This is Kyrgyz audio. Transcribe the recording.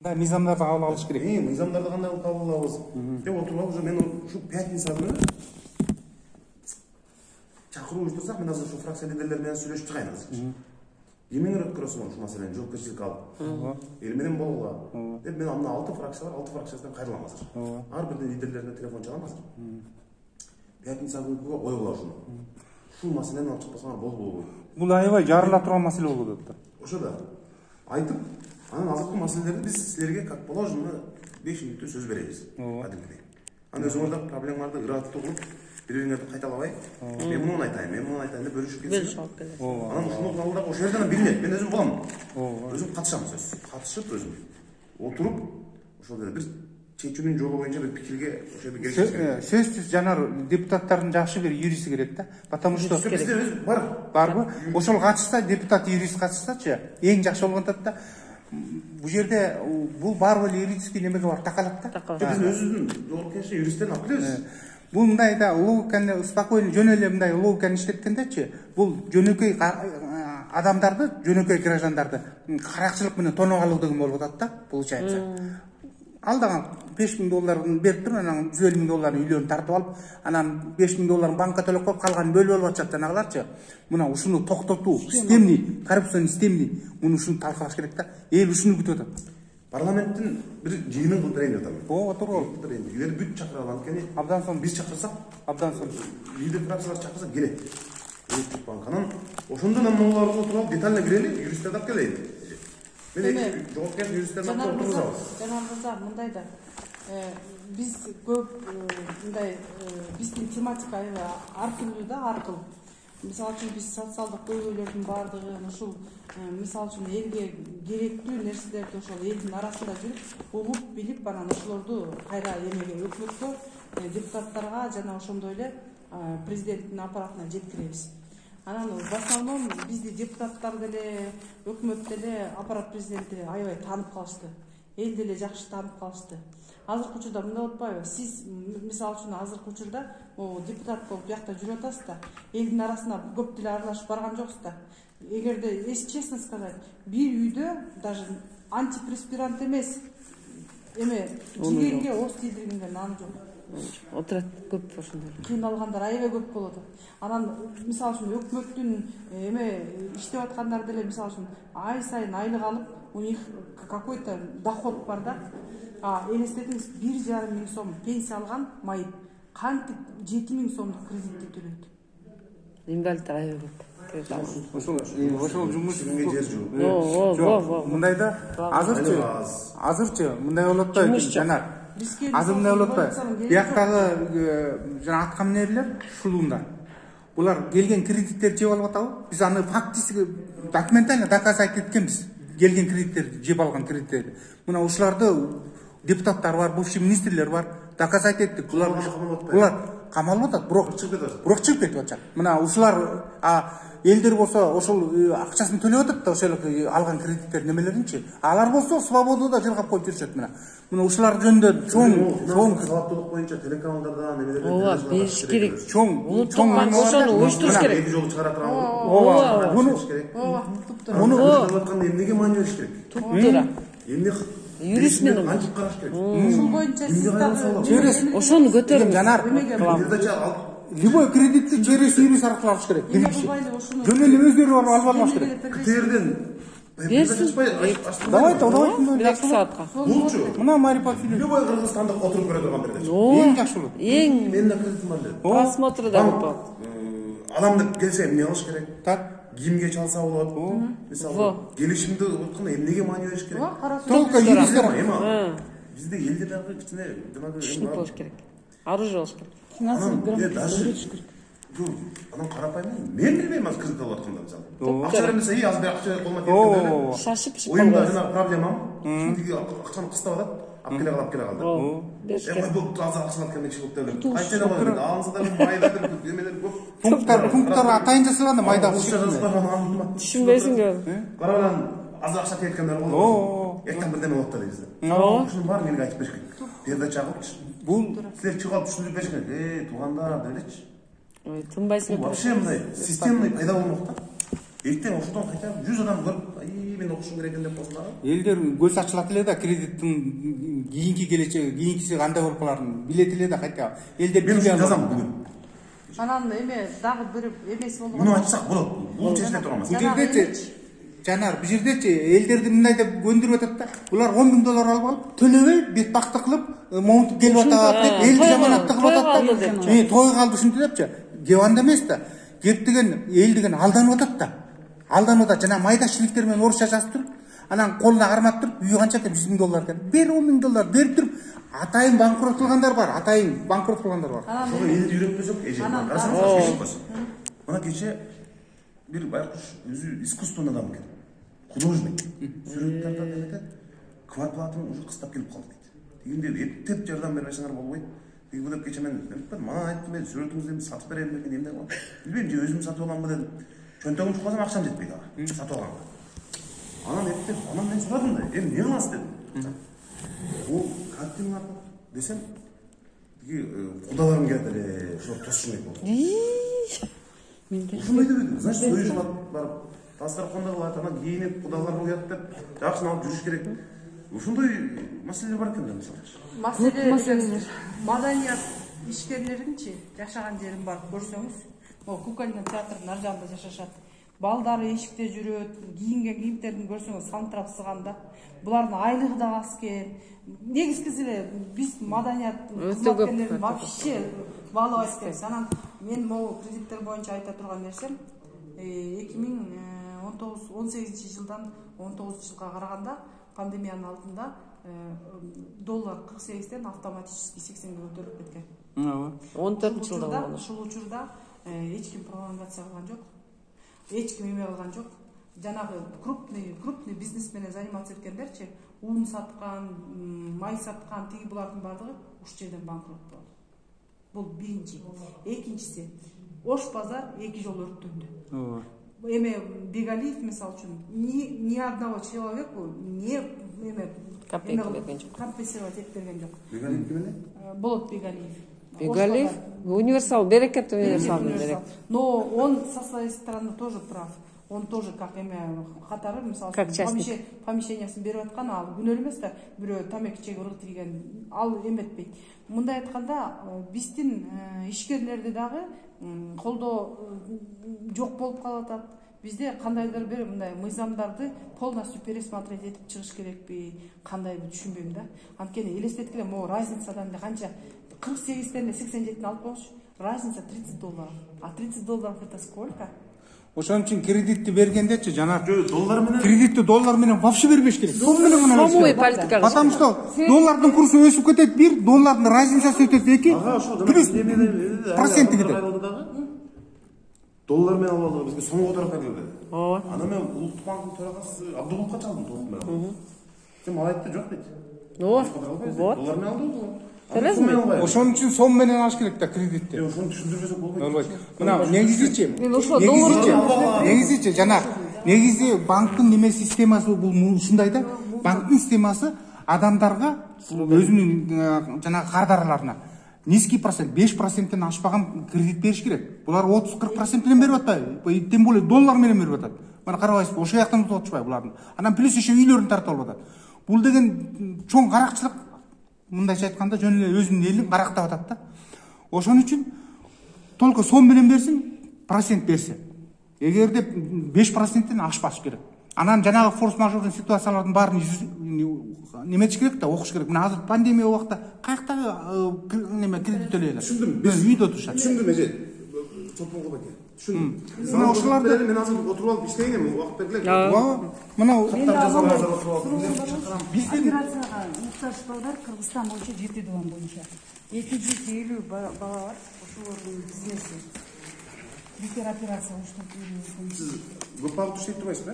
Да, мыйзамдарды кабыл алыш керек. Мыйзамдарды кандай кылып кабыл алабыз деп отуруп уже мен ушу пятница күнү чакыруу уюштурсак, мен азыр ушу фракция лидерлери менен сүйлөшүп чыгайын азыр. Эмеңер өткөрөсүң ушул маселени жоопкерчиликке алып. Эл менен болгула деп мен анда 6 фракция бар, 6 фракциясынан кайрылам азыр. Ар бир лидерлерине телефон чалам азыр. Пятница күнү ойгула ушуну. Ушул маселени алып чыкпасаңар болбойбу. Бул аябай жарыла турган маселе болуп атат. Ошо да айтып, анан азыркы маселелерди биз силерге как положено 5 мүнөттө сөз беребиз. Кадимгидей. Анан өзүңөрдө проблемаларды ырааттуу кылып, бири-бириңерди кайталабай, мен муну айтайын деп бөлүшүп кетсек. Анан ушуну кабылдап ошол жерден билинет. Мен өзүм болом. Өзүм катышам сөз. Катышып өзүм отуруп, ошол жерде бир чечүүнүн жолу боюнча бир пикирге ошол жерде келишип керек. Сөзсүз жанар депутаттардын жакшы бир юристи керек да. Потому что бизде барбы? Ошол катышса, депутат юрист катышсачы, эң жакшы болгон атат да. Бул жерде бул баары эле юридический немеге бар, такалат да. Биз өзүбүздүн жоопкерчилик юристтерин алып келебиз. Бул мындай да логиканы спокойно жөн эле мындай логиканы иштеткендечи, бул жөнөкөй адамдарды, жөнөкөй граждандарды каракчылык менен тоноп алуу деген болуп атат да, получается. Алдаган $5000 берип туруп, анан $150,000 үйлөрүн тартып алып, анан $5000 банкка төлөп коюп, калганын бөлүп алып атышат жанагыларчы. Мына ушуну токтотуу, системный, коррупционный системный, муну ушуну талкалаш керек да. Эл ушуну күтүп атат. Парламенттин бир жыйынын кылып берейин деп атам. Отуруп. Эгер бүт чакыралы анткени абдан соң биз чакырсак, абдан соң лидер фракциялар чакырса келет. Анан ошондо мен могуларга отуруп детально кирели, юристтерди алып келейин. Мен жоопкер юристтерди алып отургузабыз. Жанагы мындай да биз көп мындай биздин тематика ар түрлүү да, ар кыл. Мисалы үчүн биз социалдык көйгөйлөрдүн баардыгын ушул мисалы үчүн элге керектүү нерселерди ошол элдин арасында жүрүп, угуп билип, анан ошолорду кайра эмеге өкмөткө, депутаттарга жана ошондой эле президенттин аппаратына жеткиребиз. Анан в основном бизди депутаттар деле, өкмөт деле, аппарат президенти аябай таанып калышты. Эл деле жакшы таанып калышты. Азыркы учурда мындай болуп атпайбы? Сиз мисалы үчүн азыркы учурда депутат болуп биякта жүрүп атасыз да, элдин арасына көп деле аралашып барган жоксуз да. Эгерде, если честно сказать, бир үйдө даже антипреспирант эмес, эме жигерге ооз тийдиргендер аны жок. Отурат көп ошондой. Кыйналгандар аябай көп болот. Анан мисалы үчүн өкмөттүн эме иштеп аткандар деле мисалы үчүн ай сайын айлык алып, у них какой-то доход бар да. Элестетиңиз, 1,5 миң сом пенсия алган майып кантип 7,000 сомдук кредитти төлөйт. Инвалидтер аябай көп. Ошол жумуш жер жок. Мындай да азырчы мындай болот да жанар. Азыр мындай болот да. Бияктагы жана аткаминерлер шулунда. Булар келген кредиттерди жеп алып атабы? Биз аны фактически документально доказать эткенбиз. Келген кредиттерди жеп алган кредиттерди. Мына ушуларды депутаттар бар, бывший министрлер бар, доказать эттик. Булар камалып атат, бирок чыгып кетип атат. Мына ушулар элдер болсо ошол акчасын төлөп атат да, ошол алган кредиттер немелеринчи. Алар болсо свободада жыргап коюп жүрүшөт мына. Мына ушулар жөнүндө чоң сабаттуулук боюнча телеканалдарда немелерде бериш керек. Чоң ошону уюштуруш керек. Эки жолу чыгара турган. Муну атканда эмнеге маани бериш керек? Туптура. Эмне юрист менен кантип караш керек? Ушул боюнча сиз через ошону көтөрүңүз. Жанар, любой кредитти через юрист аркылуу алыш керек. Жөн эле өздөрү алып алыш керек. КТРден Давай, Бир саатка. Булчу. Мына Марипа фильм. Любой Кыргызстандык отуруп көрө турган жерде. Эң жакшы болот. Эң Мен да кредитим бар эле. просмотру да көп. Адам деп келсе эмне кылыш керек? Так. Кимге чалса болот? Мисалы, келишимди өткөндө эмнеге маани бериш керек? Только юристтер. Бизде элде дагы кичине Түшүнүп болуш керек. Оружие болуш керек. Анан карапайым мен билбейм азыр кредит алып атканда мисалы. Акча бермесе, азыр бир акча колума тиеп Шашып оюмда жана проблемам, ушундагы акчаны кыстап атат, алып келе калды. Бул азыр акчаны алып келмекчи болуп деп. Кайчана болот? Алынса да майдадыр, эмелер көп. Пункттар атайын жасалган да майда. Түшүнбөйсүңбү? Карабан азыр акча тияткандар болот. Эртең бирдеме болот да дейсиз. Ушунун баарын элге айтып бериш керек. Перде чагып, Бул силер чыгып алып түшүндүрүп бериш керек. Туугандар делечи. Тынбайсың. Вообще мындай системный пайда болмок да. Эртең ошодон кайта 100 адам көрүп, мен окушум керек экен деп болсун дагы. Элдер көз ачылат эле да кредиттин кийинки келечеги, кийинкиси кандай болуп каларын билет эле да кайта. Элдер Мен ушуну жазам бүгүн. Анан эме дагы бир эмеси болгон. Муну айтсак болот. Бул чечиле турганбыз. Бул жердечи Жанар, бул жердечи элдерди мындай деп көндүрүп атат да. Булар $10.000 алып алып, төлөбөй бет бакты кылып, момунтуп келип атат деп, элди жаманатты кылып атат да. Той калды ушинтип депчи. Кеп анда эмес да. Кеп деген эл деген алданып атат да. Алданып атат. Жана майда шрифттер менен орусча жазып туруп, анан колуна кармап туруп, үй канча деп $100.000 экен. Бер $10.000 берип туруп, атайын банкрот кылгандар бар, атайын банкрот кылгандар бар. Ошого элди үйрөтпөсөк, эже. Карасаңыз, мына кече бир байкуш өзү искусственный адам экен. Художник. Сүрөт тартат эметет. Квартплатаны уже кыстап келип калды дейт. Дегенде эптеп жардам бербесеңер болбойт. Деги деп кече мен мана айттым, мен сүрөтүңүздү сатып берем деген эмне кылам? Билбейм, же өзүм сатып аламбы дедим. Чөнтөгүм чукпасам акчам жетпейт ага. Сатып алганга. Анан эптеп, анан мен сурадым да, эмне кыласыз дедим. Бул картина десем, деги кудаларым келет эле, ошо тосушум керек болду. Ушундай деп, значит, той жылап барып дасторконда кылат, анан кийинип кудалар коет деп, жакшысын алып жүрүш керек. Ушундай маселелер бар экен да, мисалы. Маселелер. Маданият ишкерлеринчи жашаган жерин барып көрсөңүз, могу Кукольный театрдын ар жагында жашашат. Балдары эшикте жүрөт, кийинген кийимдерин көрсөңүз сантырап сыганда. Булардын айлыгы да аз экен. Негизгиси эле биз маданият кызматкерлерин вообще баалабайт экенбиз. Анан мен могу кредиттер боюнча айта турган нерсем 2018 жылдан 19 жылга караганда пандемиянын алдында доллар 48ден автоматически 80ге көтөрүлүп кеткен. 14 жылда болгон. Ушул учурда эч ким пролонгация кылган жок. Эч ким эме кылган жок. Жанагы крупный бизнес менен заниматься эткендерчи, ун саткан, май саткан, тиги булардын бардыгы ушул жерден банкрот болду. Бул биринчи. Экинчиси, Ош базар 2 жолу өрттөндү. Эме Бегалиев мисалы үчүн ни одного человеку не эме компенсировать этип берген жок. Бегалиев ким эле? Болот Бегалиев. Бегалиев универсал, берекет универсал. Но он со своей стороны тоже прав. Он тоже как эме катары, мисалы үчүн помещениясын берип аткан, ал күнөө эмес да, бирөө тамеки чегип ыргы тийген, ал эметпейт. Мындай айтканда, биздин ишкерлерди дагы колдоо жок болуп калып атат. Бизде кандайдыр бир мындай мыйзамдарды полностью пересмотреть этип чыгыш керекпи, кандайбы түшүнбөйм да. Анткени элестеткиле, могу разницадан эле канча 48ден 87-ни алып коюңузчу. Разница $30. А $30 это сколько? Ошон үчүн кредитти бергендечи Жанар, доллар менен кредитти доллар менен вообще бербеш керек. Сом менен гана бериш керек. Политика. Потому что доллардын курсу өсүп кетет 1, доллардын разницасы өтөт 2. Плюс проценти кетет. Доллар менен алып алдык, бизге сом которуп берди. Аны мен Улуттук банктын төрагасы Абдулукка чалдым толук менен. Сен ал айтты жок дейт. Доллар менен алдым. Ошон үчүн сом менен алыш керек да кредитти. Ошону түшүндүрбөсөк болбойт. Мына негизичи Жанар, негизи банктын неме системасы бул ушундай да. Банктын системасы адамдарга өзүнүн жанагы кардарларына низкий процент, 5%тен ашпаган кредит бериш керек. Булар 30-40% менен берип атпайбы, тем более доллар менен берип атат. Мына карабайсызбы, ошол жактан утуп атышпайбы булардын. Анан плюс еще үйлөрүн тартып алып атат. Бул деген чоң каракчылык, мындайча айтканда жөн эле өзүнүн элин карактап атат да. Ошон үчүн только сом менен берсин, процент берсе. Эгерде 5%тен ашпаш керек. Анан жанагы форс-мажордун ситуациялардын баарын неметиш керек да, окуш керек. Мына азыр пандемия убакта каяктагы неме кредит төлөйлөр. Түшүндүм. Үйдө отурушат. Түшүндүм эже. Чолпонго баке. Түшүндүм. Мына ошоларды мен азыр отуруп алып иштейин эми, убакыт бергиле. Мына операцияга муктаж балдар Кыргызстан боюнча 7 дубан боюнча 250 бала бар. Ошолордун бизнеси бекер операция уюштуруп. Сиз көп багып иштеп турбайсызбы?